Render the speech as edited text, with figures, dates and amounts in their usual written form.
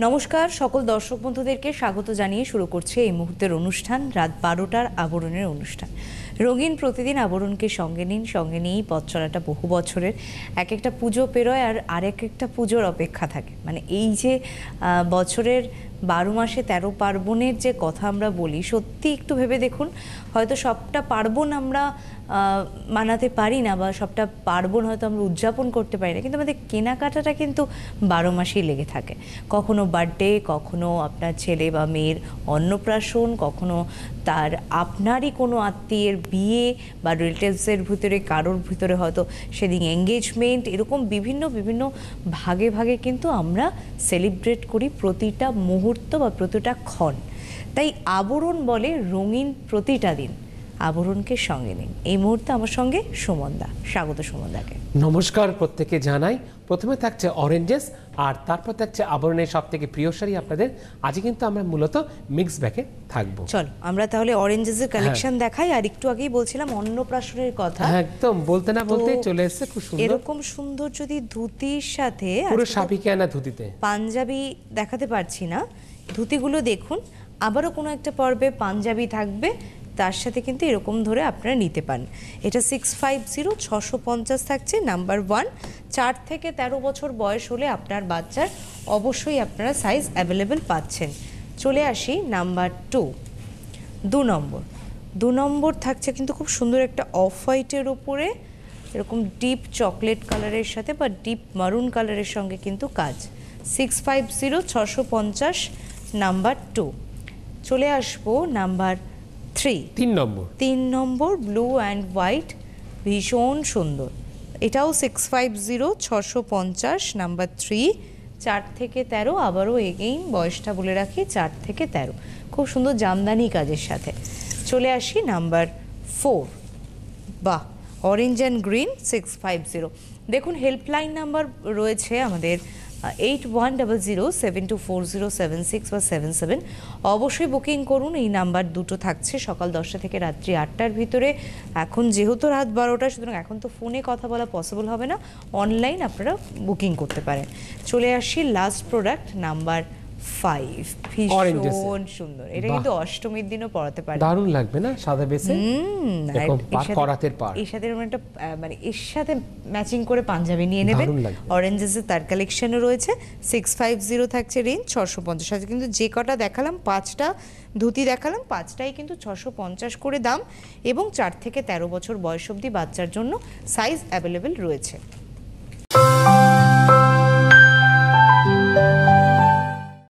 নমস্কার সকল দর্শক বন্ধুদেরকে স্বাগত জানিয়ে শুরু করছে এই মুহূর্তের অনুষ্ঠান রাত 12টার আবরণের অনুষ্ঠান। রঙিন প্রতিদিন আবরণকে সঙ্গে নিয়েই পথ চলাটা বহু বছরের। এক একটা পুজো পেরোয় আর একটা পুজোর অপেক্ষা থাকে। মানে এই যে বছরের 12 মাসে 13 পার্বণের যে কথা আমরা বলি, সত্যি একটু ভেবে দেখুন, হয়তো সবটা পার্বণ আমরা মানাতে পারি না বা সবটা পার্বণ হয়তো আমরা উদযাপন করতে পারি না, কিন্তু আমাদের কেনাকাটাটা কিন্তু 12 মাসেই লেগে থাকে। কখনো বার্থডে, কখনো আপনার ছেলে বা মেয়ের অন্নপ্রাশন, কখনো তার আপনারই কোনো আত্মীয়ের বিয়ে বা রিলেটিভসের ভিতরে কারোর ভিতরে হয়তো সেদিন এঙ্গেজমেন্ট, এরকম বিভিন্ন ভাগে ভাগে কিন্তু আমরা সেলিব্রেট করি প্রতিটা মুহূর্ত বা প্রতিটা ক্ষণ। তাই আবরণ বলে রঙিন প্রতিটা দিন, আবরণকে সঙ্গে নিন। এই মুহূর্তে আমার সঙ্গে সুমনদা। স্বাগত সুমনদাকে। নমস্কার প্রত্যেকে জানাই। প্রথমে থাকছে অরেঞ্জেস আর তারপর থাকছে আবরণের সব থেকে প্রিয় শাড়ি আপনাদের। আজকে কিন্তু আমরা মূলত মিক্স ব্যাগে থাকবো। চলো আমরা তাহলে অরেঞ্জেসের কালেকশন দেখাই। আর একটু আগেই বলছিলাম অন্নপ্রাশনের কথা, একদম বলতে না বলতে চলে এসেছে খুব সুন্দর এরকম সুন্দর যদি ধুতির সাথে, পুরো সাবিকানা ধুতিতে, পাঞ্জাবি দেখাতে পারছি না, ধুতিগুলো দেখুন। আবারও কোনো একটা পর্বে পাঞ্জাবি থাকবে, তার সাথে কিন্তু এরকম ধরে আপনারা নিতে পারেন। এটা 650 650 থাকছে। নাম্বার 1, 4 থেকে 13 বছর বয়স হলে আপনার বাচ্চার অবশ্যই আপনারা সাইজ অ্যাভেলেবেল পাচ্ছেন। চলে আসি নাম্বার 2, 2 নম্বর থাকছে কিন্তু খুব সুন্দর একটা অফ হোয়াইটের উপরে এরকম ডিপ চকলেট কালারের সাথে বা ডিপ মারুন কালারের সঙ্গে কিন্তু কাজ। 650 650 নাম্বার 2। চলে আসবো number 3 number blue and white, ভীষণ সুন্দর। এটাও 650 650 নাম্বার 3, 4 থেকে 13। আবারও এগেইন বয়সটা বলে রাখি, 4 থেকে 13, খুব সুন্দর জামদানি কাজের সাথে। চলে আসি নাম্বার 4, বাহ, অরেঞ্জ অ্যান্ড গ্রিন 650। দেখুন হেল্পলাইন নাম্বার রয়েছে আমাদের 8100724076 বা 77। অবশ্যই বুকিং করুন। এই নাম্বার দুটো থাকছে সকাল 10টা থেকে রাত্রি 8টার ভিতরে। এখন যেহেতু রাত 12টা, সুতরাং এখন তো ফোনে কথা বলা পসিবল হবে না, অনলাইন আপনারা বুকিং করতে পারেন। চলে আসি লাস্ট প্রোডাক্ট নাম্বার 5, ভীষণ সুন্দর। এটা কিন্তু অষ্টমীর দিনও পরাতে পারেন, দারুণ লাগবে না সাদা বেসে এর সাথে একটা মানে এর সাথে ম্যাচিং করে পাঞ্জাবি নিয়ে নেবেন। অরেঞ্জেসে তার কালেকশনও রয়েছে। 650 থাকছে রেঞ্জ, 650 সাথে কিন্তু যে কটা দেখালাম, 5টা ধুতি দেখালাম, 5টাই কিন্তু 650 করে দাম এবং 4 থেকে 13 বছর বয়স অবধি বাচ্চার জন্য সাইজ অ্যাভেলেবেল রয়েছে।